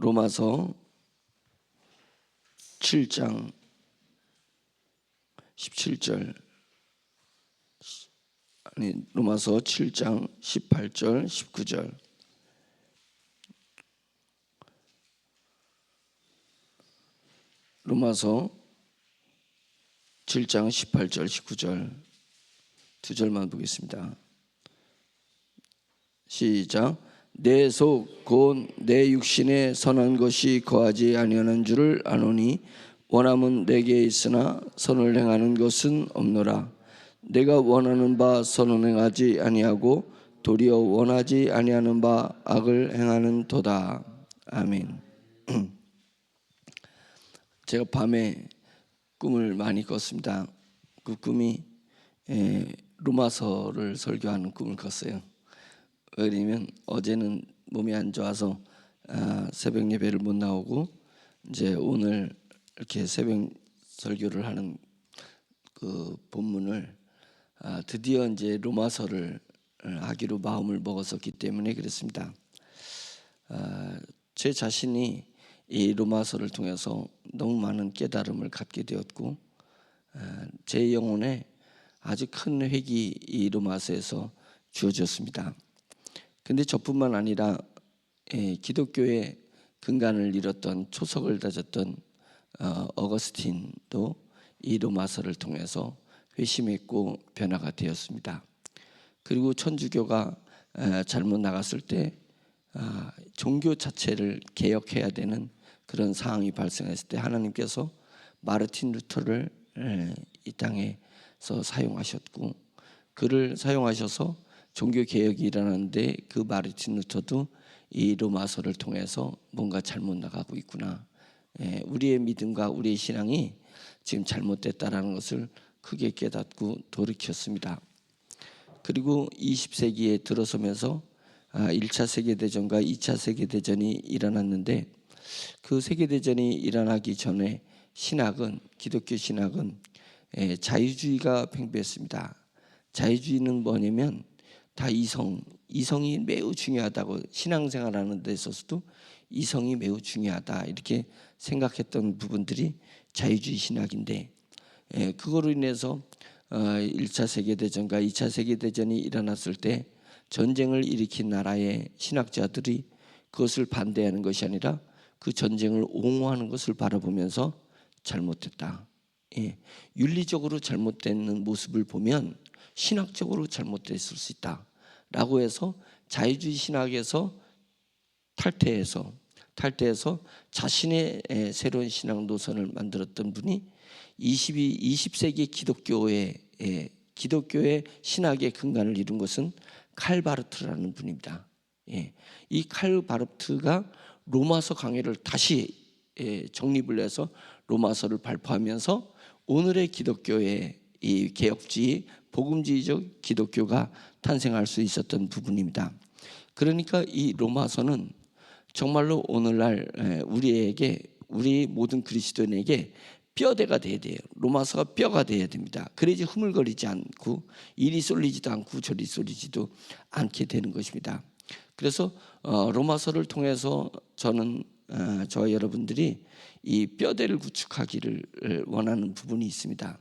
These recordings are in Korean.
로마서 7장 17절 로마서 7장 18절 19절 로마서 7장 18절 19절 두 절만 보겠습니다. 시작. 내 속 곧 내 육신에 선한 것이 거하지 아니하는 줄을 아노니 원함은 내게 있으나 선을 행하는 것은 없노라. 내가 원하는 바 선을 행하지 아니하고 도리어 원하지 아니하는 바 악을 행하는 도다. 아멘. 제가 밤에 꿈을 많이 꿨습니다. 그 꿈이 로마서를 설교하는 꿈을 꿨어요. 왜냐면 어제는 몸이 안 좋아서 새벽 예배를 못 나오고 이제 오늘 이렇게 새벽 설교를 하는 그 본문을 드디어 이제 로마서를 하기로 마음을 먹었었기 때문에 그랬습니다. 제 자신이 이 로마서를 통해서 너무 많은 깨달음을 갖게 되었고 제 영혼에 아주 큰 획이 이 로마서에서 주어졌습니다. 근데 저뿐만 아니라 기독교의 근간을 이뤘던 초석을 다졌던 어거스틴도 이 로마서를 통해서 회심했고 변화가 되었습니다. 그리고 천주교가 잘못 나갔을 때 종교 자체를 개혁해야 되는 그런 상황이 발생했을 때 하나님께서 마르틴 루터를 이 땅에서 사용하셨고 그를 사용하셔서 종교 개혁이 일어나는데 그 마르틴 루터도 이 로마서를 통해서 뭔가 잘못 나가고 있구나. 우리의 믿음과 우리의 신앙이 지금 잘못됐다라는 것을 크게 깨닫고 돌이켰습니다. 그리고 20세기에 들어서면서 1차 세계대전과 2차 세계대전이 일어났는데 그 세계대전이 일어나기 전에 신학은 기독교 신학은 자유주의가 팽배했습니다. 자유주의는 뭐냐면 다 이성이 매우 중요하다고 신앙생활하는 데 있어서도 이성이 매우 중요하다 이렇게 생각했던 부분들이 자유주의 신학인데 그거로 인해서 1차 세계대전과 2차 세계대전이 일어났을 때 전쟁을 일으킨 나라의 신학자들이 그것을 반대하는 것이 아니라 그 전쟁을 옹호하는 것을 바라보면서 잘못됐다. 윤리적으로 잘못된 모습을 보면 신학적으로 잘못됐을 수 있다 라고 해서 자유주의 신학에서 탈퇴해서 자신의 새로운 신앙 노선을 만들었던 분이 20세기 기독교의 신학의 근간을 이룬 것은 칼 바르트라는 분입니다. 이 칼 바르트가 로마서 강해를 다시 정립을 해서 로마서를 발표하면서 오늘의 기독교의 이 개혁주의, 복음주의적 기독교가 탄생할 수 있었던 부분입니다. 그러니까 이 로마서는 정말로 오늘날 우리 모든 그리스도인에게 뼈대가 돼야 돼요. 로마서가 뼈가 돼야 됩니다. 그래야지 흐물거리지 않고 이리 쏠리지도 않고 저리 쏠리지도 않게 되는 것입니다. 그래서 로마서를 통해서 저는 저와 여러분들이 이 뼈대를 구축하기를 원하는 부분이 있습니다.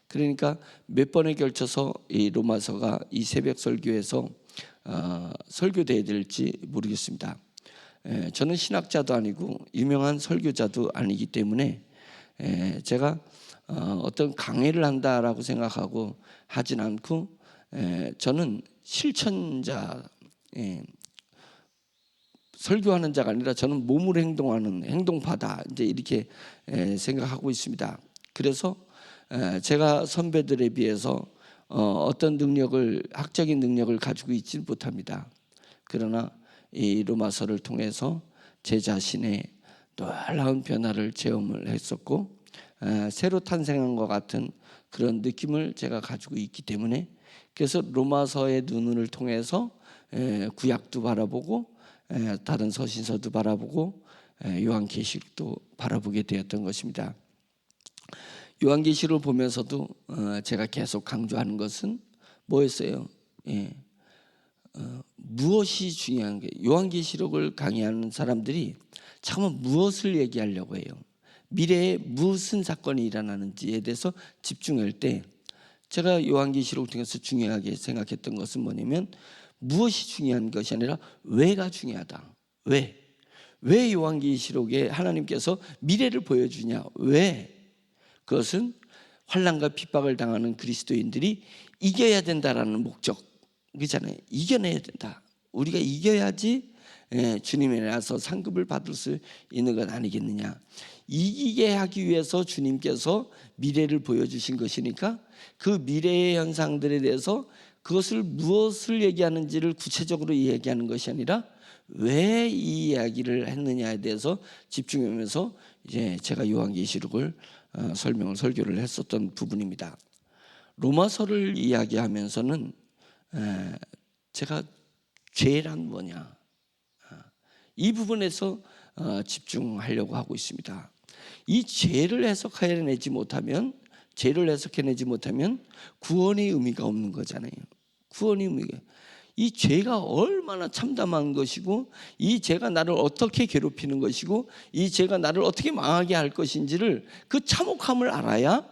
그러니까 몇 번에 걸쳐서 이 로마서가 이 새벽 설교에서 설교돼야 될지 모르겠습니다. 저는 신학자도 아니고 유명한 설교자도 아니기 때문에 제가 어떤 강의를 한다라고 생각하고 하진 않고 저는 실천자 설교하는 자가 아니라 저는 몸으로 행동하는 행동파다 이제 이렇게 생각하고 있습니다. 그래서 제가 선배들에 비해서 어떤 학적인 능력을 가지고 있지 못합니다. 그러나 이 로마서를 통해서 제 자신의 놀라운 변화를 체험을 했었고 새로 탄생한 것 같은 그런 느낌을 제가 가지고 있기 때문에 그래서 로마서의 눈을 통해서 구약도 바라보고 다른 서신서도 바라보고 요한계시록도 바라보게 되었던 것입니다. 요한계시록을 보면서도 제가 계속 강조하는 것은 뭐였어요? 무엇이 중요한 게, 요한계시록을 강의하는 사람들이 잠깐만 무엇을 얘기하려고 해요? 미래에 무슨 사건이 일어나는지에 대해서 집중할 때 제가 요한계시록을 통해서 중요하게 생각했던 것은 뭐냐면, 무엇이 중요한 것이 아니라 왜가 중요하다. 왜 요한계시록에 하나님께서 미래를 보여주냐? 왜? 그것은 환난과 핍박을 당하는 그리스도인들이 이겨야 된다라는 목적이잖아요. 이겨내야 된다. 우리가 이겨야지 주님에 나서 상급을 받을 수 있는 건 아니겠느냐. 이기게 하기 위해서 주님께서 미래를 보여주신 것이니까 그 미래의 현상들에 대해서 그것을 무엇을 얘기하는지를 구체적으로 이야기하는 것이 아니라 왜 이 이야기를 했느냐에 대해서 집중하면서 이제 제가 요한계시록을 설교를 했었던 부분입니다. 로마서를 이야기하면서는 제가 죄란 뭐냐, 이 부분에서 집중하려고 하고 있습니다. 이 죄를 해석해내지 못하면 구원의 의미가 없는 거잖아요. 구원의 의미가, 이 죄가 얼마나 참담한 것이고, 이 죄가 나를 어떻게 괴롭히는 것이고, 이 죄가 나를 어떻게 망하게 할 것인지를, 그 참혹함을 알아야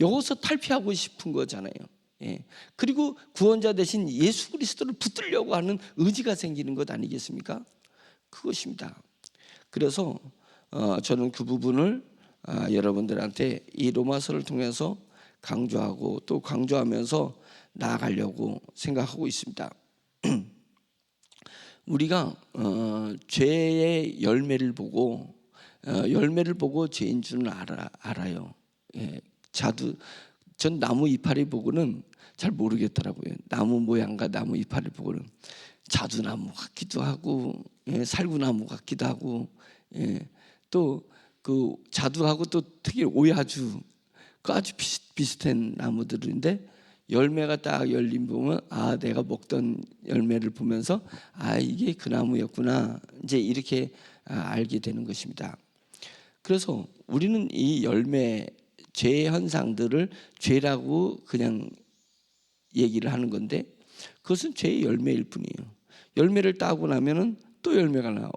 여기서 탈피하고 싶은 거잖아요. 그리고 구원자 대신 예수 그리스도를 붙들려고 하는 의지가 생기는 것 아니겠습니까? 그것입니다. 그래서 저는 그 부분을 여러분들한테 이 로마서를 통해서 강조하고 또 강조하면서 나아가려고 생각하고 있습니다. 우리가 죄의 열매를 보고 죄인 줄은 알아요. 전 나무 이파리 보고는 잘 모르겠더라고요. 나무 모양과 나무 이파리 보고는 자두나무 같기도 하고, 살구나무 같기도 하고, 또 그 자두하고 또 특히 오야주, 그 아주 비슷한 나무들인데 열매가 딱 열린 보면 내가 먹던 열매를 보면서 이게 그 나무였구나, 이제 이렇게 알게 되는 것입니다. 그래서 우리는 이 열매, 죄 현상들을 죄라고 그냥 얘기를 하는 건데, 그것은 죄의 열매일 뿐이에요. 열매를 따고 나면은 또 열매가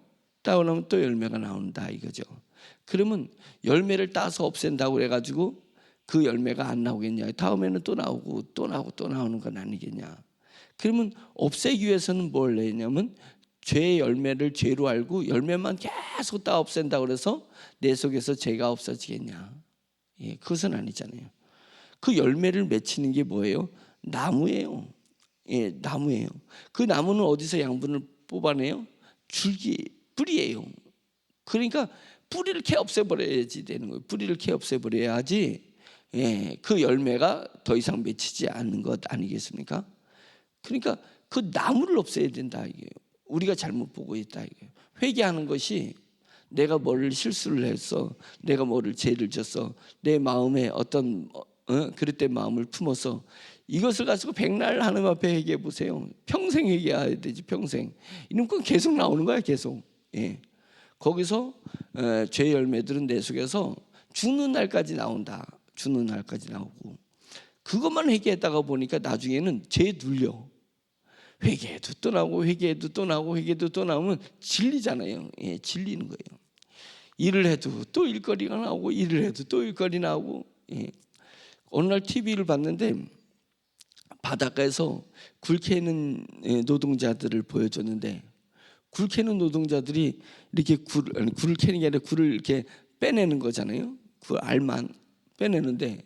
따고 나면 또 열매가 나온다 이거죠. 그러면 열매를 따서 없앤다고 그래가지고 그 열매가 안 나오겠냐? 다음에는 또 나오고 또 나오고 또 나오는 건 아니겠냐? 그러면 없애기 위해서는 뭘 했냐면, 죄의 열매를 죄로 알고 열매만 계속 따 없앤다고 그래서 내 속에서 죄가 없어지겠냐? 그것은 아니잖아요. 그 열매를 맺히는 게 뭐예요? 나무예요. 나무예요. 그 나무는 어디서 양분을 뽑아내요? 뿌리예요. 그러니까 뿌리를 캐 없애버려야지 되는 거예요. 뿌리를 캐 없애버려야지 그 열매가 더 이상 맺히지 않는 것 아니겠습니까? 그러니까 그 나무를 없애야 된다 이게요. 우리가 잘못 보고 있다 이게요. 회개하는 것이 내가 뭘 실수를 했어, 내가 뭐를 죄를 졌어, 내 마음에 어떤 그릇된 마음을 품어서 이것을 가지고 백날 하나님 앞에 회개해 보세요. 평생 회개해야 되지, 평생. 이런 건 계속 나오는 거야, 계속. 거기서 죄 열매들은 내 속에서 죽는 날까지 나온다. 죽는 날까지 나오고, 그것만 회개했다가 보니까 나중에는 죄에 눌려. 회개해도 또 나오고 회개해도 또 나오고 회개해도 또 나오면 질리잖아요. 질리는 거예요. 일을 해도 또 일거리가 나오고, 일을 해도 또 일거리 나오고. 어느 날 TV를 봤는데 바닷가에서 굴 캐는 노동자들을 보여줬는데, 굴 캐는 노동자들이 이렇게 굴을 캐는 게 아니라 굴을 이렇게 빼내는 거잖아요. 그 알만 빼내는데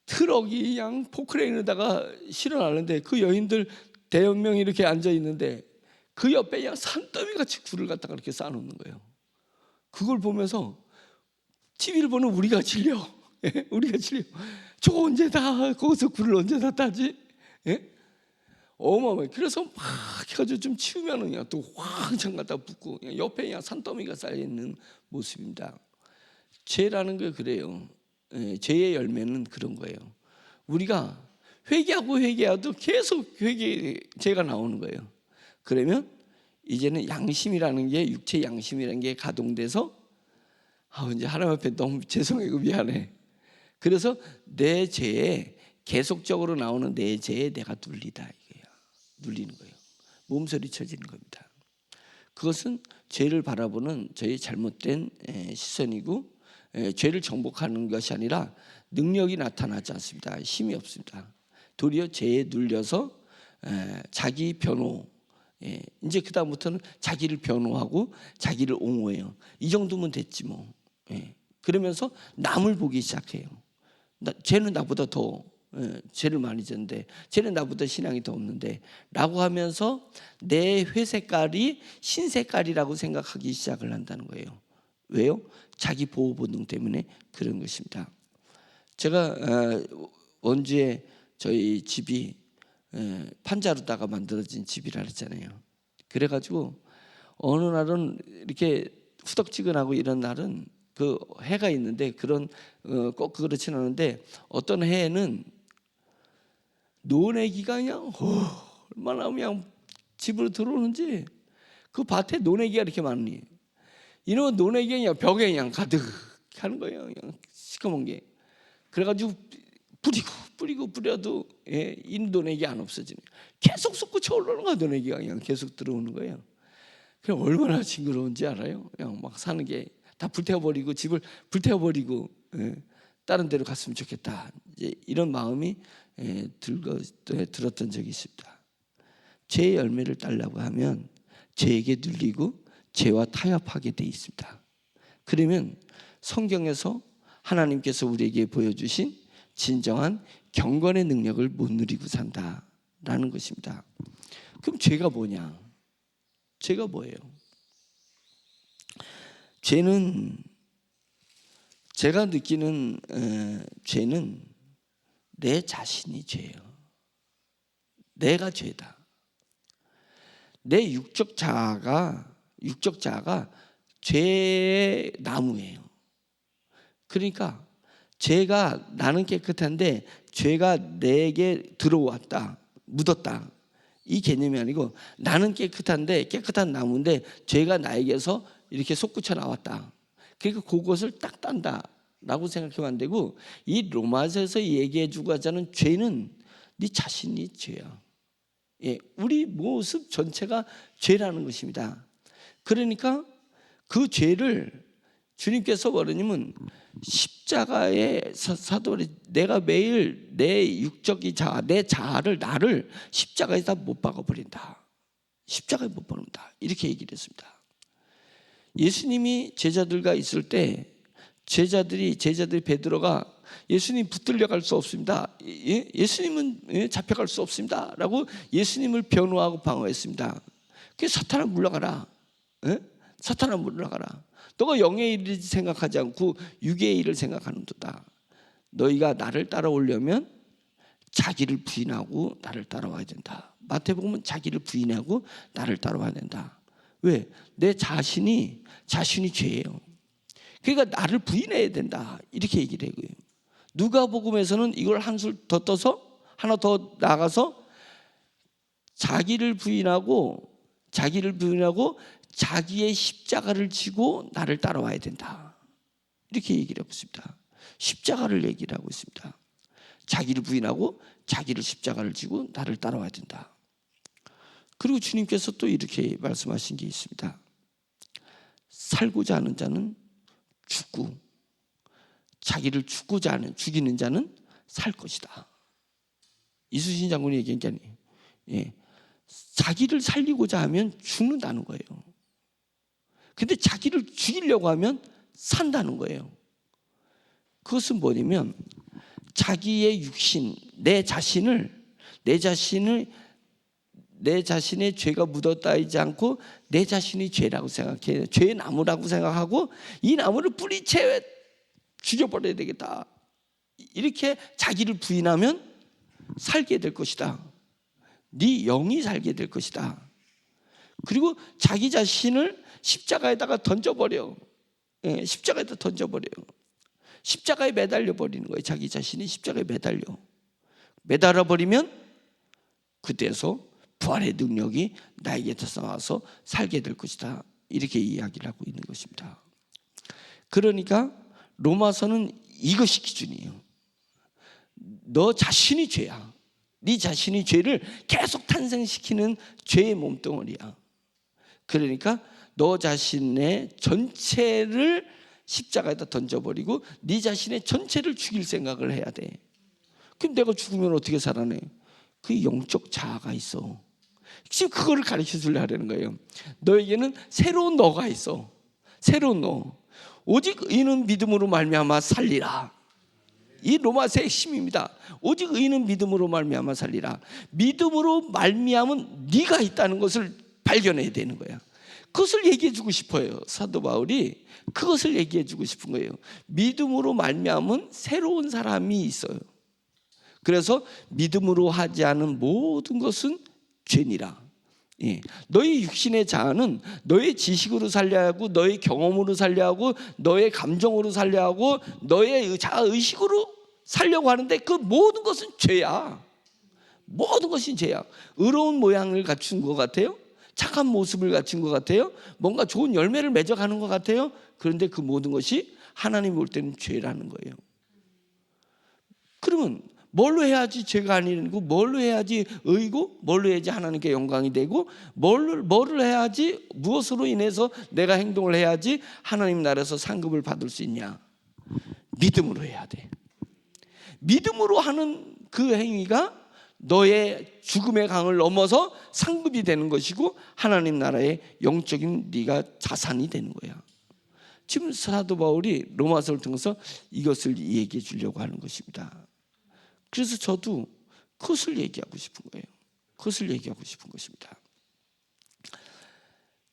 트럭이 그냥 포크레인에다가 실어나는데 그 여인들 대여 명이 이렇게 앉아 있는데 그 옆에 그냥 산더미 같이 굴을 갖다가 이렇게 쌓아놓는 거예요. 그걸 보면서 TV를 보는 우리가 질려. 우리가 질려. 저거 언제 다 거기서 굴을 언제 다 따지? 어마어마해. 그래서 막 해가지고 좀 치우면은 그냥 또 왕창 갖다 붓고 그냥 옆에 그냥 산더미가 쌓여 있는 모습입니다. 죄라는 게 그래요. 죄의 열매는 그런 거예요. 우리가 회개하고 회개해도 계속 죄가 나오는 거예요. 그러면 이제는 양심이라는 게, 육체 양심이라는 게 가동돼서 이제 하나님 앞에 너무 죄송해고 미안해. 그래서 내 죄에, 계속적으로 나오는 내 죄에 내가 눌리다 이거야. 눌리는 거예요. 몸서리쳐지는 겁니다. 그것은 죄를 바라보는 저희 잘못된 시선이고, 죄를 정복하는 것이 아니라 능력이 나타나지 않습니다. 힘이 없습니다. 도리어 죄에 눌려서 자기 변호, 이제 그 다음부터는 자기를 변호하고 자기를 옹호해요. 이 정도면 됐지 뭐. 그러면서 남을 보기 시작해요. 쟤는 나보다 더 죄를 많이 졌는데, 쟤는 나보다 신앙이 더 없는데 라고 하면서 내 회색깔이 흰색깔이라고 생각하기 시작을 한다는 거예요. 왜요? 자기 보호 본능 때문에 그런 것입니다. 제가 원주에 저희 집이 판자로다가 만들어진 집이라 그랬잖아요. 그래가지고 어느 날은 이렇게 후덕지근하고 이런 날은 그 해가 있는데, 그런 꼭 그렇지는 않은데 어떤 해에는 논애기가 그냥 얼마나 그냥 집으로 들어오는지, 그 밭에 논애기가 이렇게 많으니 이놈은 논애기가 그냥 벽에 그냥 가득 하는 거예요. 그냥 시커먼 게. 그래가지고 뿌려도 이 논애기 안 없어지네. 계속 솟구쳐 올라오는 거야. 논애기가 그냥 계속 들어오는 거예요. 그냥 얼마나 징그러운지 알아요? 그냥 막 사는 게 다 불태워버리고, 집을 불태워버리고 다른 데로 갔으면 좋겠다, 이제 이런 마음이 들었던 적이 있습니다. 죄의 열매를 따려고 하면 죄에게 눌리고 죄와 타협하게 돼 있습니다. 그러면 성경에서 하나님께서 우리에게 보여주신 진정한 경건의 능력을 못 누리고 산다라는 것입니다. 그럼 죄가 뭐냐? 죄가 뭐예요? 죄는, 제가 느끼는 죄는 내 자신이 죄예요. 내가 죄다. 내 육적 자아가 죄의 나무예요. 그러니까 죄가, 나는 깨끗한데 죄가 내게 들어왔다, 묻었다, 이 개념이 아니고 나는 깨끗한데, 깨끗한 나무인데 죄가 나에게서 이렇게 솟구쳐 나왔다. 그러니까 그것을 딱 딴다라고 생각하면 안 되고, 이 로마서에서 얘기해 주고 하자는 죄는 네 자신이 죄야. 우리 모습 전체가 죄라는 것입니다. 그러니까 그 죄를 주님께서 뭐냐면 십자가의 사도리, 내가 매일 내 육적이 자아, 내 자아를, 나를 십자가에다 못 박아버린다. 십자가에 못 박는다. 이렇게 얘기를 했습니다. 예수님이 제자들과 있을 때 제자들이 베드로가 예수님 붙들려 갈 수 없습니다. 예수님은 잡혀갈 수 없습니다 라고 예수님을 변호하고 방어했습니다. 그래서 사탄아 물러가라. 사탄아 물러가라. 너가 영의 일을 생각하지 않고 육의 일을 생각하는도다. 너희가 나를 따라오려면 자기를 부인하고 나를 따라와야 된다. 마태복음은 자기를 부인하고 나를 따라와야 된다. 왜? 내 자신이 죄예요. 그러니까 나를 부인해야 된다, 이렇게 얘기를 해요. 누가복음에서는 이걸 한술 더 떠서, 하나 더 나가서 자기를 부인하고 자기의 십자가를 지고 나를 따라와야 된다, 이렇게 얘기를 하고 있습니다. 십자가를 얘기를 하고 있습니다. 자기를 부인하고 자기를 십자가를 지고 나를 따라와야 된다. 그리고 주님께서 또 이렇게 말씀하신 게 있습니다. 살고자 하는 자는 죽고, 자기를 죽이는 자는 살 것이다. 이순신 장군이 얘기한 게 아니에요. 자기를 살리고자 하면 죽는다는 거예요. 근데 자기를 죽이려고 하면 산다는 거예요. 그것은 뭐냐면 자기의 육신, 내 자신의 죄가 묻었다 하지 않고 내 자신이 죄라고 생각해요. 죄의 나무라고 생각하고 이 나무를 뿌리채 죽여버려야 되겠다, 이렇게 자기를 부인하면 살게 될 것이다. 네 영이 살게 될 것이다. 그리고 자기 자신을 십자가에다가 던져버려. 십자가에다 던져버려요. 십자가에 매달려 버리는 거예요. 자기 자신이 십자가에 매달아 버리면 그때서 부활의 능력이 나에게서 나와서 살게 될 것이다, 이렇게 이야기를 하고 있는 것입니다. 그러니까 로마서는 이것이 기준이에요. 너 자신이 죄야. 네 자신이 죄를 계속 탄생시키는 죄의 몸뚱어리야. 그러니까 너 자신의 전체를 십자가에다 던져버리고 네 자신의 전체를 죽일 생각을 해야 돼. 그럼 내가 죽으면 어떻게 살아내? 그 영적 자아가 있어. 지금 그거를 가르쳐 주려 하려는 거예요. 너에게는 새로운 너가 있어. 새로운 너. 오직 의인은 믿음으로 말미암아 살리라. 이 로마서의 핵심입니다. 오직 의인은 믿음으로 말미암아 살리라. 믿음으로 말미암은 네가 있다는 것을 발견해야 되는 거야. 그것을 얘기해 주고 싶어요. 사도 바울이 그것을 얘기해 주고 싶은 거예요. 믿음으로 말미암은 새로운 사람이 있어요. 그래서 믿음으로 하지 않은 모든 것은 죄니라. 예. 너의 육신의 자아는 너의 지식으로 살려야 하고, 너의 경험으로 살려야 하고, 너의 감정으로 살려야 하고, 너의 자아의식으로 살려고 하는데 그 모든 것은 죄야. 모든 것이 죄야. 의로운 모양을 갖춘 것 같아요. 착한 모습을 갖춘 것 같아요. 뭔가 좋은 열매를 맺어가는 것 같아요. 그런데 그 모든 것이 하나님 볼 때는 죄라는 거예요. 그러면 뭘로 해야지 죄가 아니고, 뭘로 해야지 의고, 뭘로 해야지 하나님께 영광이 되고, 뭐를 해야지, 무엇으로 인해서 내가 행동을 해야지 하나님 나라에서 상급을 받을 수 있냐? 믿음으로 해야 돼. 믿음으로 하는 그 행위가 너의 죽음의 강을 넘어서 상급이 되는 것이고, 하나님 나라의 영적인 네가 자산이 되는 거야. 지금 사도 바울이 로마서를 통해서 이것을 얘기해 주려고 하는 것입니다. 그래서 저도 그것을 얘기하고 싶은 거예요. 그것을 얘기하고 싶은 것입니다.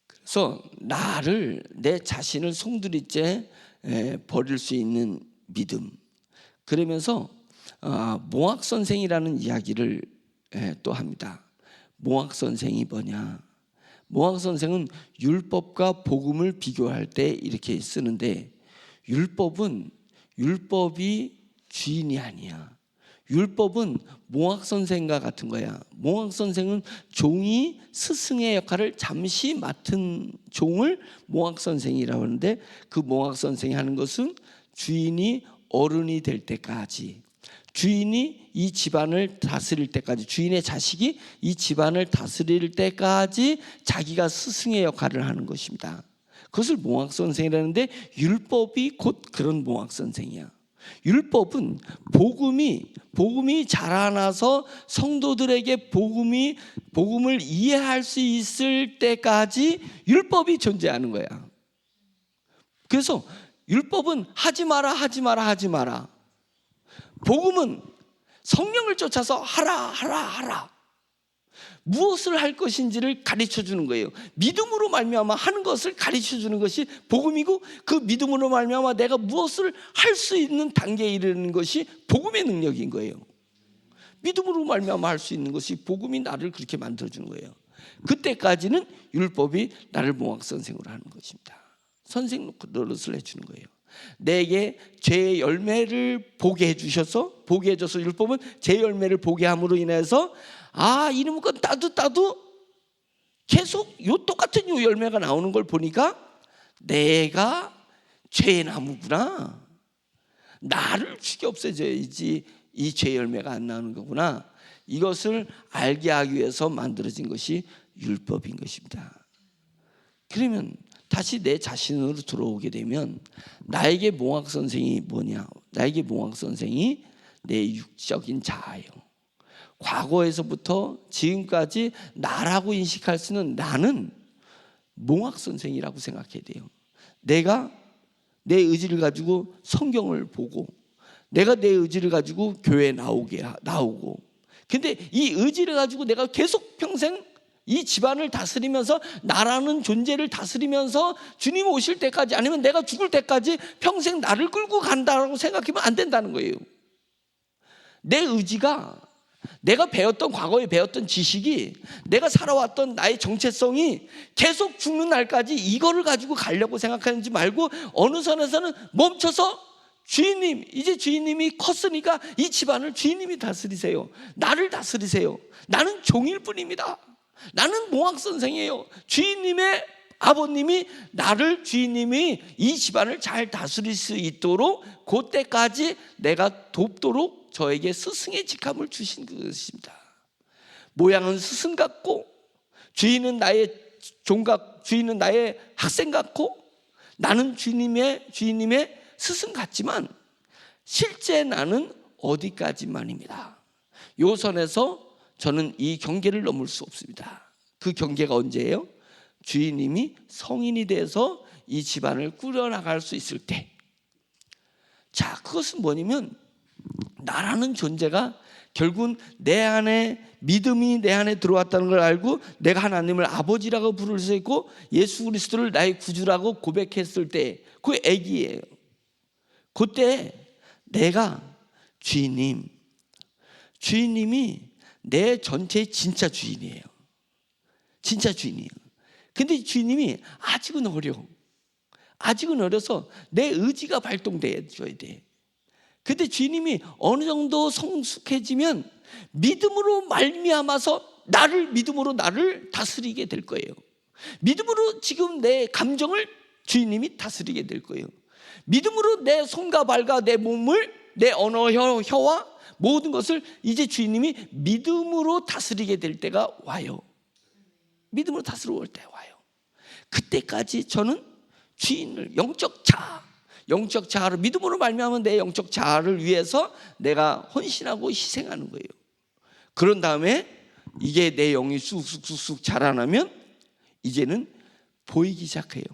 그래서 나를, 내 자신을 송두리째 버릴 수 있는 믿음. 그러면서 몽학 선생이라는 이야기를 또 합니다. 몽학 선생이 뭐냐? 몽학 선생은 율법과 복음을 비교할 때 이렇게 쓰는데, 율법이 주인이 아니야. 율법은 몽학 선생과 같은 거야. 몽학 선생은 종이 스승의 역할을 잠시 맡은 종을 몽학 선생이라고 하는데, 그 몽학 선생이 하는 것은 주인이 어른이 될 때까지, 주인이 이 집안을 다스릴 때까지, 주인의 자식이 이 집안을 다스릴 때까지 자기가 스승의 역할을 하는 것입니다. 그것을 몽학 선생이라는데, 율법이 곧 그런 몽학 선생이야. 율법은 복음이 자라나서 성도들에게 복음을 이해할 수 있을 때까지 율법이 존재하는 거야. 그래서 율법은 하지 마라. 복음은 성령을 쫓아서 하라. 무엇을 할 것인지를 가르쳐 주는 거예요. 믿음으로 말미암아 하는 것을 가르쳐 주는 것이 복음이고, 그 믿음으로 말미암아 내가 무엇을 할 수 있는 단계에 이르는 것이 복음의 능력인 거예요. 믿음으로 말미암아 할 수 있는 것이 복음이 나를 그렇게 만들어 주는 거예요. 그때까지는 율법이 나를 몽학 선생으로 하는 것입니다. 선생 노릇을 해주는 거예요. 내게 죄의 열매를 보게 해줘서 율법은 죄 열매를 보게 함으로 인해서 이놈의 건 따도 계속 똑같은 열매가 나오는 걸 보니까 내가 죄의 나무구나. 나를 죽여 없애줘야지 이 죄 열매가 안 나오는 거구나. 이것을 알게 하기 위해서 만들어진 것이 율법인 것입니다. 그러면 다시 내 자신으로 들어오게 되면, 나에게 몽학 선생이 뭐냐? 나에게 몽학 선생이 내 육적인 자아예요. 과거에서부터 지금까지 나라고 인식할 수 있는 나는 몽학 선생이라고 생각해야 돼요. 내가 내 의지를 가지고 성경을 보고, 내가 내 의지를 가지고 교회에 나오고, 근데 이 의지를 가지고 내가 계속 평생 이 집안을 다스리면서, 나라는 존재를 다스리면서 주님 오실 때까지, 아니면 내가 죽을 때까지 평생 나를 끌고 간다고 생각하면 안 된다는 거예요. 내 의지가, 내가 과거에 배웠던 지식이, 내가 살아왔던 나의 정체성이 계속 죽는 날까지 이거를 가지고 가려고 생각하는지 말고, 어느 선에서는 멈춰서 주인님, 이제 주인님이 컸으니까 이 집안을 주인님이 다스리세요. 나를 다스리세요. 나는 종일 뿐입니다. 나는 몽학 선생이에요. 주인님의 아버님이 주인님이 이 집안을 잘 다스릴 수 있도록 그때까지 내가 돕도록 저에게 스승의 직함을 주신 것입니다. 모양은 스승 같고 주인은 나의 종각, 주인은 나의 학생 같고 나는 주인님의 스승 같지만 실제 나는 어디까지만입니다. 요 선에서 저는 이 경계를 넘을 수 없습니다. 그 경계가 언제예요? 주인님이 성인이 돼서 이 집안을 꾸려나갈 수 있을 때. 자, 그것은 뭐냐면 나라는 존재가 결국은 내 안에 믿음이 내 안에 들어왔다는 걸 알고 내가 하나님을 아버지라고 부를 수 있고 예수 그리스도를 나의 구주라고 고백했을 때 그 애기예요. 그때 내가 주인님이 내 전체의 진짜 주인이에요. 진짜 주인이에요. 근데 주인님이 아직은 어려서 내 의지가 발동돼줘야 돼. 근데 주인님이 어느 정도 성숙해지면 믿음으로 말미암아서 믿음으로 나를 다스리게 될 거예요. 믿음으로 지금 내 감정을 주인님이 다스리게 될 거예요. 믿음으로 내 손과 발과 내 몸을, 내 언어, 혀와 모든 것을 이제 주인님이 믿음으로 다스리게 될 때가 와요. 믿음으로 다스리고 올 때 와요. 그때까지 저는 주인을 영적 자아로 믿음으로 말미암은 내 영적 자아를 위해서 내가 헌신하고 희생하는 거예요. 그런 다음에 이게 내 영이 쑥쑥 자라나면 이제는 보이기 시작해요.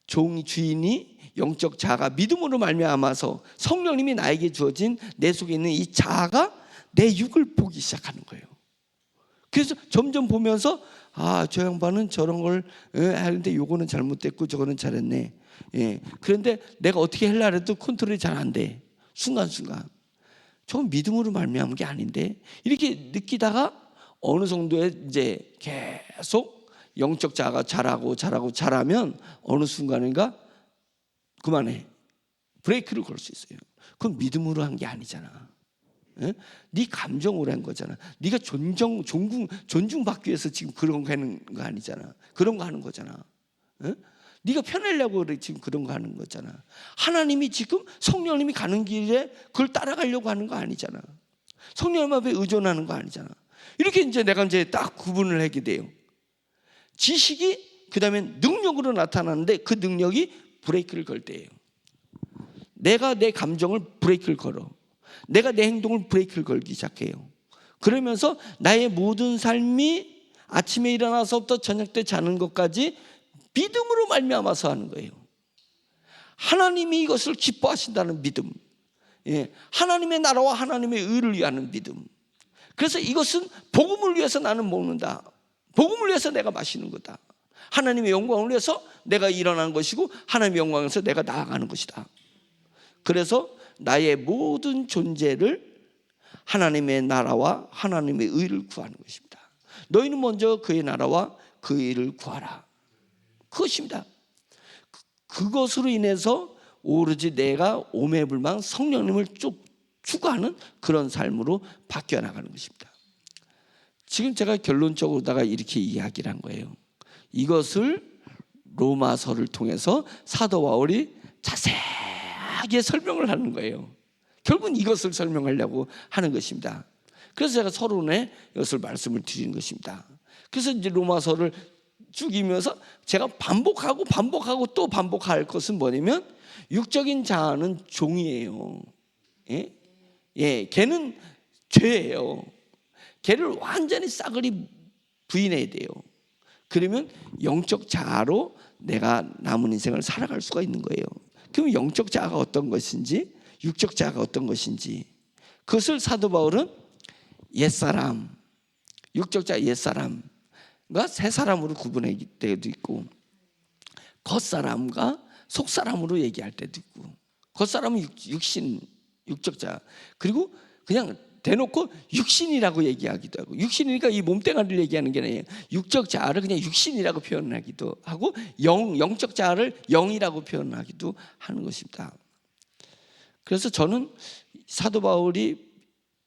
주인이 영적 자아가 믿음으로 말미암아서 성령님이 나에게 주어진 내 속에 있는 이 자아가 내 육을 보기 시작하는 거예요. 그래서 점점 보면서 저 양반은 저런 걸 하는데 요거는 잘못됐고 저거는 잘했네. 그런데 내가 어떻게 하려고 해도 컨트롤이 잘 안 돼. 순간순간 저건 믿음으로 말미암은 게 아닌데 이렇게 느끼다가 어느 정도에 이제 계속 영적 자아가 자라면 어느 순간인가 그만해. 브레이크를 걸 수 있어요. 그건 믿음으로 한 게 아니잖아. 네 감정으로 한 거잖아. 네가 존중받기 위해서 지금 그런 거 하는 거 아니잖아. 그런 거 하는 거잖아. 네가 편하려고 지금 그런 거 하는 거잖아. 하나님이 지금 성령님이 가는 길에 그걸 따라가려고 하는 거 아니잖아. 성령님 앞에 의존하는 거 아니잖아. 이렇게 이제 내가 이제 딱 구분을 하게 돼요. 지식이 그다음에 능력으로 나타나는데 그 능력이 브레이크를 걸 때예요. 내가 내 감정을 브레이크를 걸어. 내가 내 행동을 브레이크를 걸기 시작해요. 그러면서 나의 모든 삶이 아침에 일어나서부터 저녁 때 자는 것까지 믿음으로 말미암아서 하는 거예요. 하나님이 이것을 기뻐하신다는 믿음, 하나님의 나라와 하나님의 의를 위하는 믿음. 그래서 이것은 복음을 위해서 나는 먹는다. 복음을 위해서 내가 마시는 거다. 하나님의 영광을 위해서 내가 일어나는 것이고 하나님의 영광을 위해서 내가 나아가는 것이다. 그래서 나의 모든 존재를 하나님의 나라와 하나님의 의를 구하는 것입니다. 너희는 먼저 그의 나라와 그 의를 구하라. 그것입니다. 그것으로 인해서 오로지 내가 오매불망 성령님을 쭉 추구하는 그런 삶으로 바뀌어 나가는 것입니다. 지금 제가 결론적으로다가 이렇게 이야기를 한 거예요. 이것을 로마서를 통해서 사도 바울이 자세하게 설명을 하는 거예요. 결국은 이것을 설명하려고 하는 것입니다. 그래서 제가 서론에 이것을 말씀을 드리는 것입니다. 그래서 이제 로마서를 쭉 읽으면서 제가 반복하고 또 반복할 것은 뭐냐면 육적인 자아는 종이에요. 걔는 죄예요. 걔를 완전히 싸그리 부인해야 돼요. 그러면 영적 자아로 내가 남은 인생을 살아갈 수가 있는 거예요. 그럼 영적 자아가 어떤 것인지, 육적 자아가 어떤 것인지, 그것을 사도 바울은 옛사람, 육적 자아 옛사람과 새 사람으로 구분할 때도 있고, 겉사람과 속사람으로 얘기할 때도 있고, 겉사람은 육신, 육적 자아, 그리고 그냥 대놓고 육신이라고 얘기하기도 하고, 육신이니까 이 몸뚱아리를 얘기하는 게 아니에요. 육적 자아를 그냥 육신이라고 표현하기도 하고, 영적 자아를 영이라고 표현하기도 하는 것입니다. 그래서 저는 사도 바울이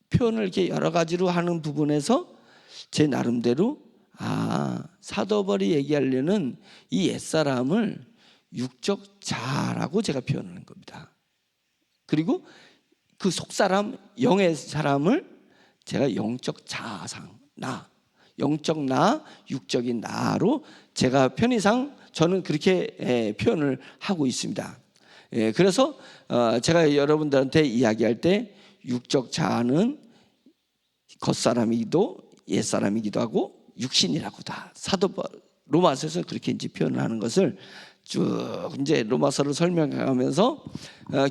표현을 이렇게 여러 가지로 하는 부분에서 제 나름대로 사도 바울이 얘기하려는 이 옛사람을 육적 자아라고 제가 표현하는 겁니다. 그리고 그 속사람, 영의 사람을 제가 영적 자아상, 나, 영적 나, 육적인 나로 제가 편의상 저는 그렇게 표현을 하고 있습니다. 그래서 제가 여러분들한테 이야기할 때 육적 자아는 겉사람이기도 옛사람이기도 하고 육신이라고 다 사도 로마서에서 그렇게 이제 표현을 하는 것을 쭉 이제 로마서를 설명하면서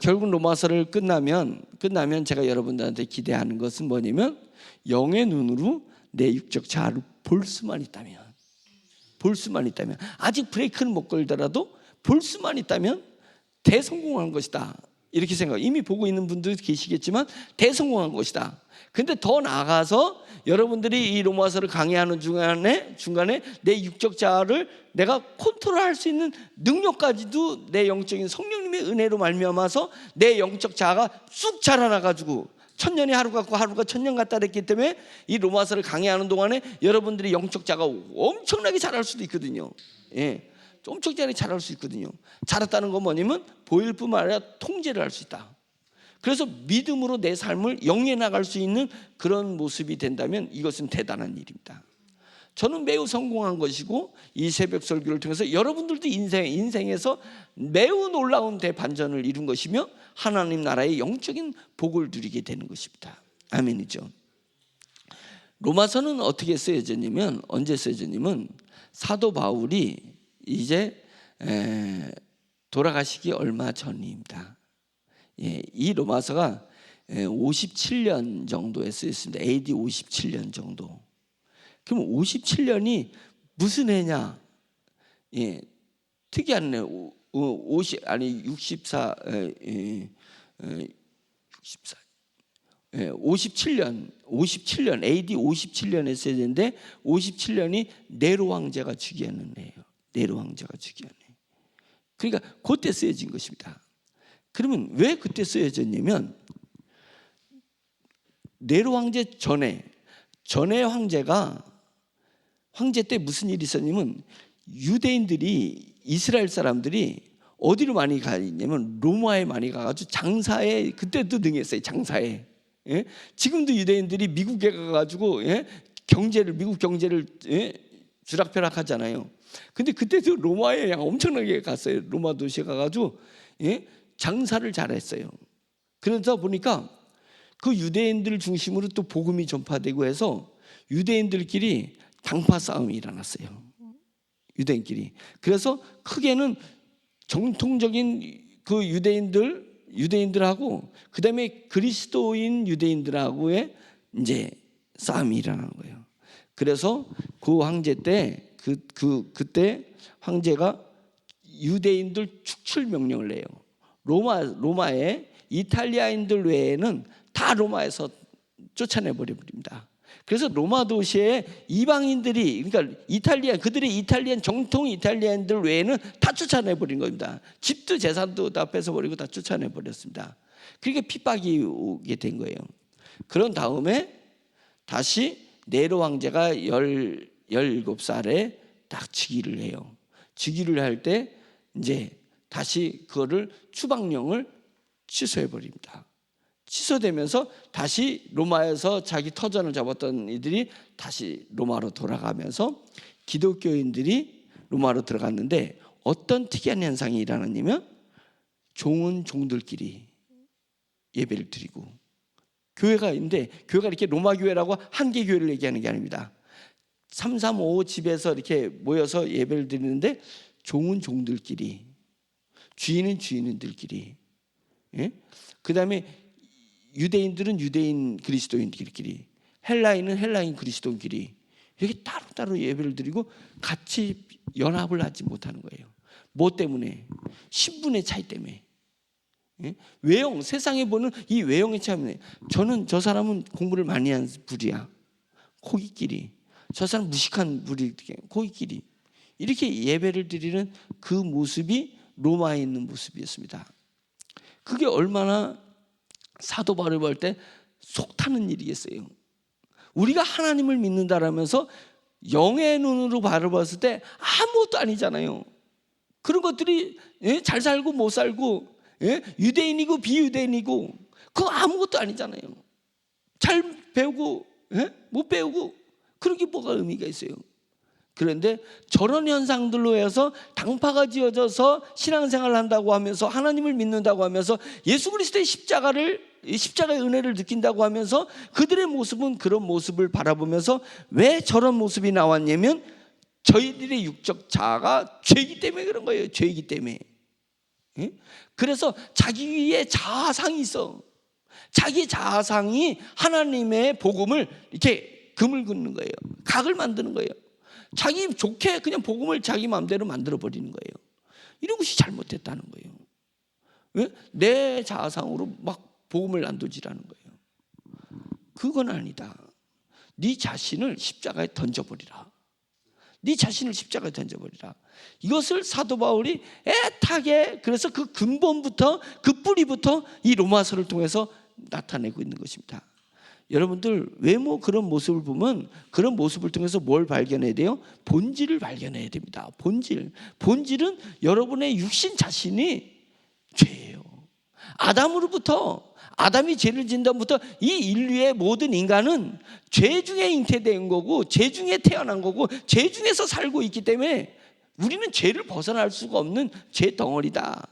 결국 로마서를 끝나면 제가 여러분들한테 기대하는 것은 뭐냐면 영의 눈으로 내 육적 자아를 볼 수만 있다면 아직 브레이크는 못 걸더라도 볼 수만 있다면 대성공한 것이다. 이렇게 생각. 이미 보고 있는 분들도 계시겠지만 대성공한 것이다. 근데 더 나아가서 여러분들이 이 로마서를 강의하는 중간에 내 육적 자아를 내가 컨트롤할 수 있는 능력까지도 내 영적인 성령님의 은혜로 말미암아서 내 영적 자아가 쑥 자라나가지고 천년이 하루 같고 하루가 천년 같다 그랬기 때문에 이 로마서를 강의하는 동안에 여러분들이 영적 자아가 엄청나게 자랄 수도 있거든요. 엄청나게 자랄 수 있거든요. 자랐다는 건 뭐냐면 보일 뿐만 아니라 통제를 할 수 있다. 그래서 믿음으로 내 삶을 영위해 나갈 수 있는 그런 모습이 된다면 이것은 대단한 일입니다. 저는 매우 성공한 것이고 이 새벽 설교를 통해서 여러분들도 인생에서 매우 놀라운 대반전을 이룬 것이며 하나님 나라의 영적인 복을 누리게 되는 것입니다. 아멘이죠. 로마서는 어떻게 쓰여졌냐면 언제 쓰여졌냐면 사도 바울이 이제 돌아가시기 얼마 전입니다. 이 로마서가 57년 정도에 쓰였습니다. AD 57년 정도. 그럼 57년이 무슨 해냐? 특이한 해. 57년 AD 57년에 쓰여졌는데 57년이 네로 황제가 즉위하는 해예요. 네로 황제가 즉위하는 해. 그러니까 그때 쓰여진 것입니다. 그러면 왜 그때 쓰여졌냐면 네로 황제 전에 황제 때 무슨 일이 있었냐면 유대인들이 이스라엘 사람들이 어디로 많이 가냐면 로마에 많이 가가지고 장사에 그때도 능했어요. 장사에. 지금도 유대인들이 미국에 가가지고 미국 경제를 주락펴락하잖아요. 근데 그때도 로마에 엄청나게 갔어요. 로마 도시에 가가지고 장사를 잘했어요. 그러다 보니까 그 유대인들 중심으로 또 복음이 전파되고 해서 유대인들끼리 당파 싸움이 일어났어요. 유대인끼리. 그래서 크게는 정통적인 그 유대인들하고 그다음에 그리스도인 유대인들하고의 이제 싸움이 일어나는 거예요. 그래서 그 황제 때 그때 황제가 유대인들 축출 명령을 내요. 로마에 이탈리아인들 외에는 다 로마에서 쫓아내 버립니다. 그래서 로마 도시에 이방인들이 그러니까 그들의 이탈리안 정통 이탈리아인들 외에는 다 쫓아내 버린 겁니다. 집도 재산도 다 뺏어 버리고 다 쫓아내 버렸습니다. 그러니까 핍박이 오게 된 거예요. 그런 다음에 다시 네로 황제가 17살에 딱 즉위를 해요. 즉위를 할 때 이제 다시 그거를 추방령을 취소해 버립니다. 취소되면서 다시 로마에서 자기 터전을 잡았던 이들이 다시 로마로 돌아가면서 기독교인들이 로마로 들어갔는데 어떤 특이한 현상이 일어났냐면 종은 종들끼리 예배를 드리고 교회가 있는데 교회가 이렇게 로마 교회라고 한 개 교회를 얘기하는 게 아닙니다. 335 집에서 이렇게 모여서 예배를 드리는데 종은 종들끼리 주인은 주인들끼리 그 다음에 유대인들은 유대인 그리스도인들끼리 헬라인은 헬라인 그리스도인끼리 이렇게 따로따로 예배를 드리고 같이 연합을 하지 못하는 거예요. 뭐 때문에? 신분의 차이 때문에. 외형, 세상에 보는 이 외형의 차이 때문에 저 사람은 공부를 많이 한 부리야. 고기끼리. 저 사람 무식한 부리, 고기끼리. 이렇게 예배를 드리는 그 모습이 로마에 있는 모습이었습니다. 그게 얼마나 사도 바울을 볼 때 속타는 일이겠어요. 우리가 하나님을 믿는다라면서 영의 눈으로 바라봤을 때 아무것도 아니잖아요. 그런 것들이 잘 살고 못 살고 유대인이고 비유대인이고 그거 아무것도 아니잖아요. 잘 배우고 못 배우고 그러게 뭐가 의미가 있어요? 그런데 저런 현상들로 해서 당파가 지어져서 신앙생활을 한다고 하면서 하나님을 믿는다고 하면서 예수 그리스도의 십자가의 은혜를 느낀다고 하면서 그들의 모습은 그런 모습을 바라보면서 왜 저런 모습이 나왔냐면 저희들의 육적 자아가 죄이기 때문에 그런 거예요. 죄이기 때문에. 그래서 자기의 자아상이 있어. 자기 자아상이 하나님의 복음을 이렇게 금을 긋는 거예요. 각을 만드는 거예요. 자기 좋게 그냥 복음을 자기 마음대로 만들어 버리는 거예요. 이런 것이 잘못됐다는 거예요. 왜? 내 자아상으로 막 복음을 난도질하는 거예요. 그건 아니다. 네 자신을 십자가에 던져버리라. 네 자신을 십자가에 던져버리라. 이것을 사도 바울이 애타게, 그래서 그 근본부터, 그 뿌리부터 이 로마서를 통해서 나타내고 있는 것입니다. 여러분들 외모 그런 모습을 보면 그런 모습을 통해서 뭘 발견해야 돼요? 본질을 발견해야 됩니다. 본질은 여러분의 육신 자신이 죄예요. 아담이 죄를 지은 다음부터 이 인류의 모든 인간은 죄 중에 잉태된 거고 죄 중에 태어난 거고 죄 중에서 살고 있기 때문에 우리는 죄를 벗어날 수가 없는 죄 덩어리다.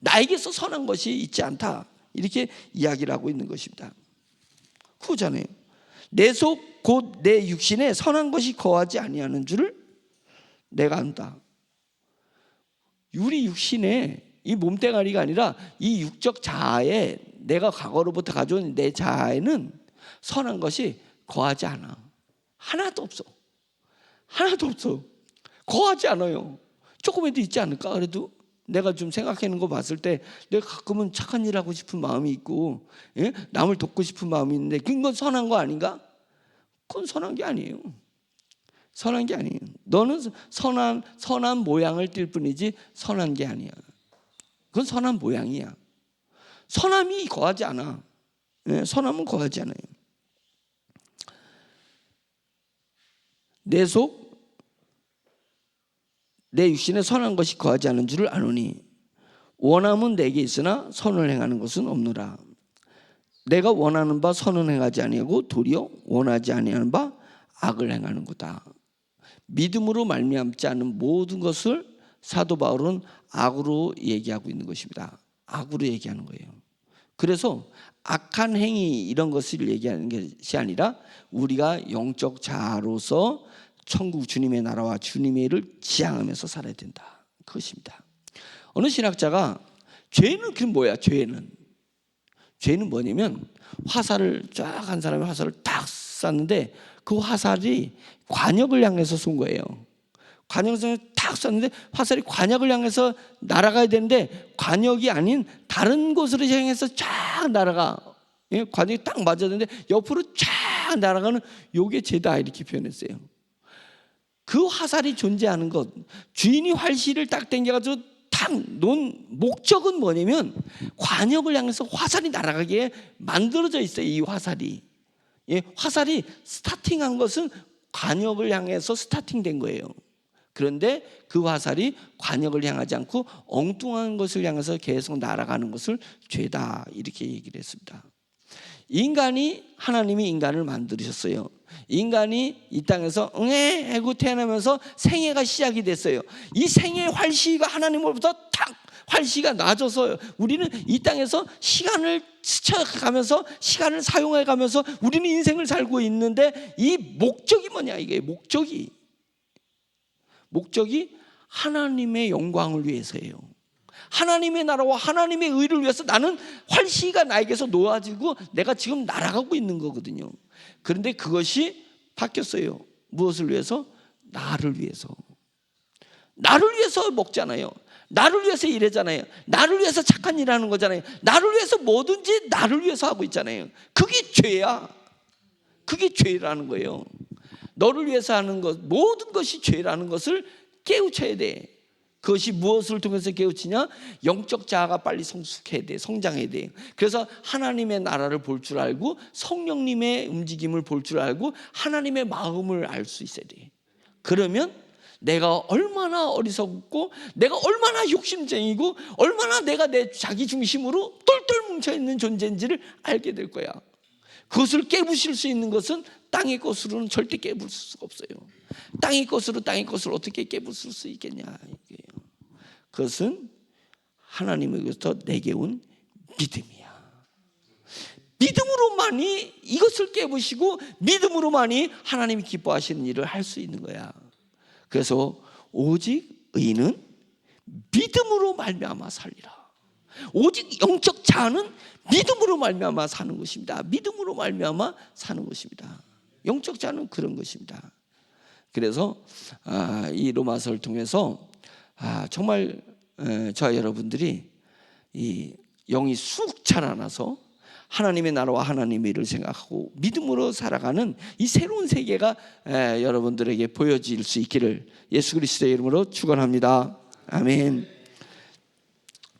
나에게서 선한 것이 있지 않다. 이렇게 이야기를 하고 있는 것입니다. 그거잖아요. 내 속 곧 내 육신에 선한 것이 거하지 아니하는 줄을 내가 안다. 우리 육신에 이 몸뚱아리가 아니라 이 육적 자아에, 내가 과거로부터 가져온 내 자아에는 선한 것이 거하지 않아. 하나도 없어. 거하지 않아요. 조금이라도 있지 않을까? 그래도 내가 좀 생각하는 거 봤을 때 내가 가끔은 착한 일 하고 싶은 마음이 있고, 남을 돕고 싶은 마음이 있는데 그건 선한 거 아닌가? 그건 선한 게 아니에요. 너는 선한 모양을 띌 뿐이지 선한 게 아니야. 그건 선한 모양이야. 선함이 거하지 않아. 선함은 거하지 않아요. 내 속 내 육신에 선한 것이 거하지 않은 줄을 아노니 원함은 내게 있으나 선을 행하는 것은 없노라. 내가 원하는 바 선은 행하지 아니하고 도리어 원하지 아니하는 바 악을 행하는 거다. 믿음으로 말미암지 않는 모든 것을 사도 바울은 악으로 얘기하고 있는 것입니다. 악으로 얘기하는 거예요. 그래서 악한 행위 이런 것을 얘기하는 것이 아니라 우리가 영적 자아로서 천국 주님의 나라와 주님의 일을 지향하면서 살아야 된다. 그것입니다. 어느 신학자가 죄는 그 뭐야? 죄는 뭐냐면 화살을 쫙 한 사람이 화살을 딱 쐈는데 그 화살이 관역을 향해서 쏜 거예요. 관역을 딱 쐈는데 화살이 관역을 향해서 날아가야 되는데 관역이 아닌 다른 곳으로 향해서 쫙 날아가. 관역이 딱 맞았는데 옆으로 쫙 날아가는 요게 죄다 이렇게 표현했어요. 그 화살이 존재하는 것, 주인이 활시를 딱 당겨가지고 탁 놓은 목적은 뭐냐면 관역을 향해서 화살이 날아가게 만들어져 있어요. 이 화살이. 화살이 스타팅한 것은 관역을 향해서 스타팅된 거예요. 그런데 그 화살이 관역을 향하지 않고 엉뚱한 것을 향해서 계속 날아가는 것을 죄다 이렇게 얘기를 했습니다. 하나님이 인간을 만드셨어요. 인간이 이 땅에서 응애 하고 태어나면서 생애가 시작이 됐어요. 이 생애 활시가 하나님으로부터 탁 활시가 놔져서 우리는 이 땅에서 시간을 스쳐가면서 시간을 사용해가면서 우리는 인생을 살고 있는데 이 목적이 뭐냐? 이게 목적이 하나님의 영광을 위해서예요. 하나님의 나라와 하나님의 의를 위해서 나는 활시가 나에게서 놓아지고 내가 지금 날아가고 있는 거거든요. 그런데 그것이 바뀌었어요. 무엇을 위해서? 나를 위해서 먹잖아요. 나를 위해서 일하잖아요. 나를 위해서 착한 일 하는 거잖아요. 나를 위해서 뭐든지 나를 위해서 하고 있잖아요. 그게 죄야. 그게 죄라는 거예요. 너를 위해서 하는 것, 모든 것이 죄라는 것을 깨우쳐야 돼. 그것이 무엇을 통해서 깨우치냐? 영적 자아가 빨리 성숙해야 돼. 성장해야 돼. 그래서 하나님의 나라를 볼 줄 알고 성령님의 움직임을 볼 줄 알고 하나님의 마음을 알 수 있어야 돼. 그러면 내가 얼마나 어리석고 내가 얼마나 욕심쟁이고 얼마나 내가 내 자기 중심으로 똘똘 뭉쳐있는 존재인지를 알게 될 거야. 그것을 깨부실 수 있는 것은 땅의 것으로는 절대 깨부술 수가 없어요. 땅의 것으로 어떻게 깨부술 수 있겠냐 이게요. 그것은 하나님에게서 내게 온 믿음이야. 믿음으로만이 이것을 깨부시고 믿음으로만이 하나님이 기뻐하시는 일을 할 수 있는 거야. 그래서 오직 의인은 믿음으로 말미암아 살리라. 오직 영적 자는 믿음으로 말미암아 사는 것입니다. 믿음으로 말미암아 사는 것입니다. 영적 자는 그런 것입니다. 그래서 이 로마서를 통해서 정말 저와 여러분들이 이 영이 쑥 자라나서 하나님의 나라와 하나님의 일을 생각하고 믿음으로 살아가는 이 새로운 세계가 여러분들에게 보여질 수 있기를 예수 그리스도의 이름으로 축원합니다. 아멘.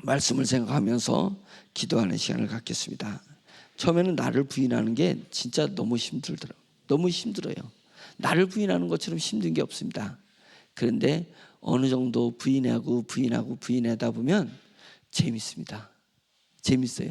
말씀을 생각하면서 기도하는 시간을 갖겠습니다. 처음에는 나를 부인하는 게 진짜 너무 힘들어요. 나를 부인하는 것처럼 힘든 게 없습니다. 그런데 어느 정도 부인하다 보면 재밌습니다. 재밌어요.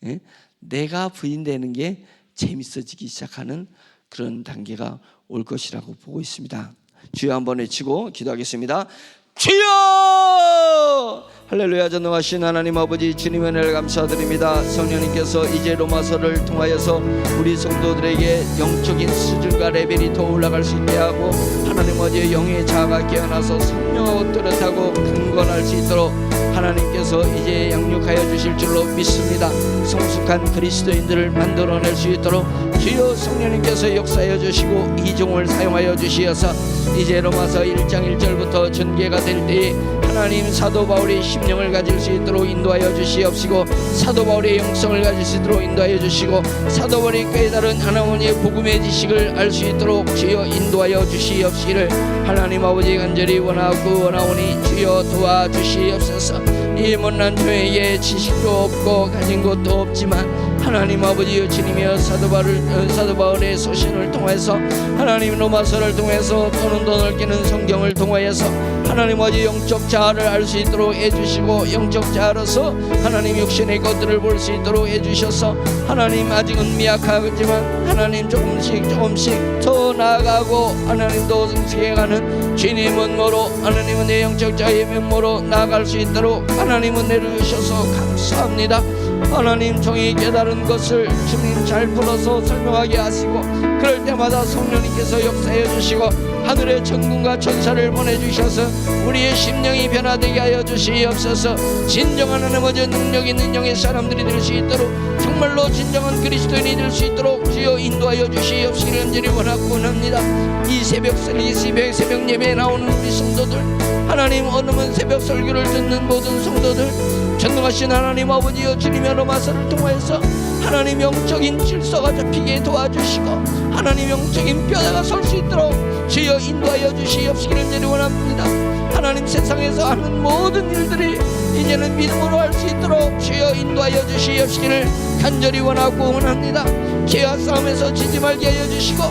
예? 내가 부인되는 게 재밌어지기 시작하는 그런 단계가 올 것이라고 보고 있습니다. 주여 한번 외치고 기도하겠습니다. 주여! 할렐루야. 전능하신 하나님 아버지, 주님의 은혜를 감사드립니다. 성령님께서 이제 로마서를 통하여서 우리 성도들에게 영적인 수준과 레벨이 더 올라갈 수 있게 하고 하나님 아버지의 영의 자아가 깨어나서 선명하고 뚜렷하고 근거할 수 있도록 하나님께서 이제 양육하여 주실 줄로 믿습니다. 성숙한 그리스도인들을 만들어낼 수 있도록 주여 성령님께서 역사하여 주시고 이종을 사용하여 주시어서 이제 로마서 1장 1절부터 전개가 될 때에 하나님 사도 바울이 심령을 가질 수 있도록 인도하여 주시옵시고 사도 바울의 영성을 가질 수 있도록 인도하여 주시고 사도 바울이 깨달은 하나님의 복음의 지식을 알 수 있도록 주여 인도하여 주시옵시기를 하나님 아버지 간절히 원하오니 주여 도와주시옵소서. 이 못난 저에게 지식도 없고 가진 것도 없지만 하나님 아버지여 주님이여 사도 바울의 소신을 통해서 하나님 로마서를 통해서 또는 더 넓게는 성경을 통하여서 하나님 아버지 영적 자아를 알 수 있도록 해주시고 영적 자아로서 하나님 육신의 것들을 볼 수 있도록 해주셔서 하나님 아직은 미약하지만 하나님 조금씩 더 나아가고 하나님도 승승해가는 주님의 면모로 하나님은 내 영적 자아의 면모로 나아갈 수 있도록 하나님은 내려주셔서 감사합니다. 하나님 종이 깨달은 것을 주님 잘 풀어서 설명하게 하시고 그럴 때마다 성령님께서 역사해 주시고 하늘의 천군과 천사를 보내주셔서 우리의 심령이 변화되게 하여 주시옵소서. 진정한 하나님의 능력 있는 영의 사람들이 될 수 있도록 정말로 진정한 그리스도인이 될 수 있도록 주여 인도하여 주시옵시기를 간절히 원하고 합니다. 이 새벽 예배에 나오는 우리 성도들 하나님 어느만 새벽 설교를 듣는 모든 성도들 전능하신 하나님 아버지여 주님의 로마서를 통해서 하나님 영적인 질서가 잡히게 도와주시고 하나님 영적인 뼈대가 설 수 있도록 주여 인도하여 주시옵시기를 간절히 원합니다. 하나님 세상에서 하는 모든 일들이 이제는 믿음으로 할 수 있도록 주여 인도하여 주시옵시기를 간절히 원하고 원합니다. 죄와 싸움에서 지지 말게 하여 주시고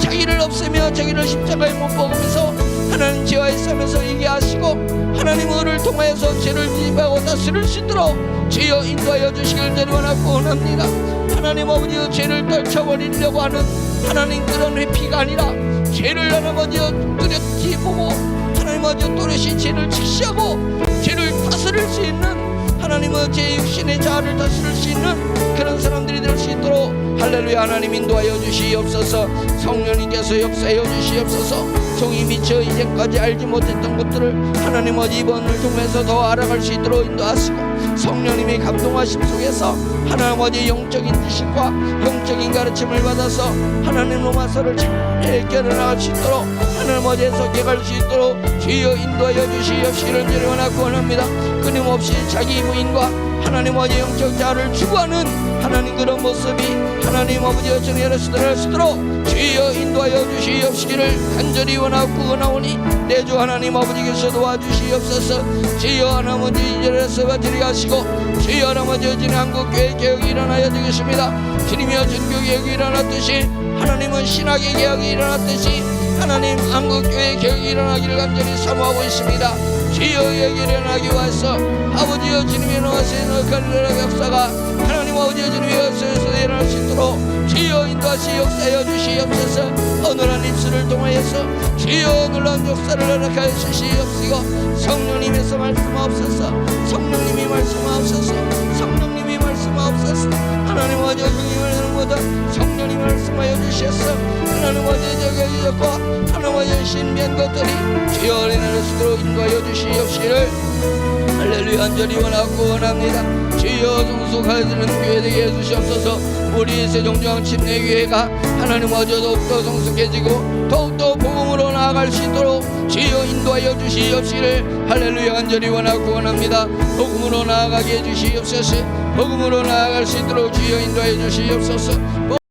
자기를 없애며 자기를 십자가에 못 박으면서 하나님 죄와의 싸움에서 이기게 하시고 하나님 의를 통하여서 죄를 뒤집어하고 다스릴 수 있도록 주여 인도하여 주시기를 간절히 원하고 원합니다. 하나님 아버지여 죄를 떨쳐버리려고 하는 하나님 그런 회피가 아니라 죄를 하나님 아버지여 뚜렷이 보고 하나님 아버지여 또렷이 죄를 직시하고 죄를 다스릴 수 있는 하나님의 제 육신의 자아를 다스릴 수 있는 그런 사람들이 될 수 있도록 할렐루야. 하나님 인도하여 주시옵소서. 성령님께서 역사하여 주시옵소서. 종이 미처 이제까지 알지 못했던 것들을 하나님 어디 이번을 통해서 더 알아갈 수 있도록 인도하시고 성령님의 감동하심 속에서 하나님 어디 영적인 지식과 영적인 가르침을 받아서 하나님 로마서를 잘 깨달아갈 수 있도록 하나님 어디에서 깨갈 수 있도록 주여 인도하여 주시옵시기를 간절히 원하고 원합니다. 끊임없이 자기 부인과 하나님 아버지 영적 자아를 추구하는 하나님 그런 모습이 하나님 아버지와 전에 할 수 있도록 주여 인도하여 주시옵시기를 간절히 원하고 원하오니 내 주 하나님 아버지께서 도와주시옵소서. 주여 하나님 아버지 이제에서 받으리 하시고 주여 하나님 아버지 어진 한국교회 개혁이 일어나야 되겠습니다. 주님이여 전교 개혁이 일어났듯이 하나님은 신학의 개혁이 일어났듯이 하나님 한국교회 개혁이 일어나기를 간절히 사모하고 있습니다. 주여 여기 일어나기 와서 아버지여 주님의 나와서 갈릴라 역사가 하나님 아버지여 주님의 역사에서 일어날 수 있도록 주여 인도하시 역사여 주시옵소서. 어느한 입술을 통하여서 주여 놀라운 역사를 허락하여 주시옵시고 성령님에서 말씀하옵소서. 성령님이 말씀하옵소서. 성령님이 말씀하옵소서. 하나님 아버지여 주님을 모든 성령님이 말씀하여 주셨어. 하나님 아버지여 저기 적고 하나님 아버지여 신비한 것들이 주여 어린아이를 수도로 인도하여 주시옵시를 할렐루야 간절히 원하고 원합니다. 주여 성숙하여지는 교회 되게 해주시옵소서. 우리 세종중앙 침례교회가 하나님 아버지여 더욱더 성숙해지고 더욱더 복음으로 나아갈 수 있도록 주여 인도하여 주시옵시를 할렐루야 간절히 원하고 원합니다. 복음으로 나아가게 해주시옵소서. 복음으로 나아갈 수 있도록 주여 인도하여 주시옵소서.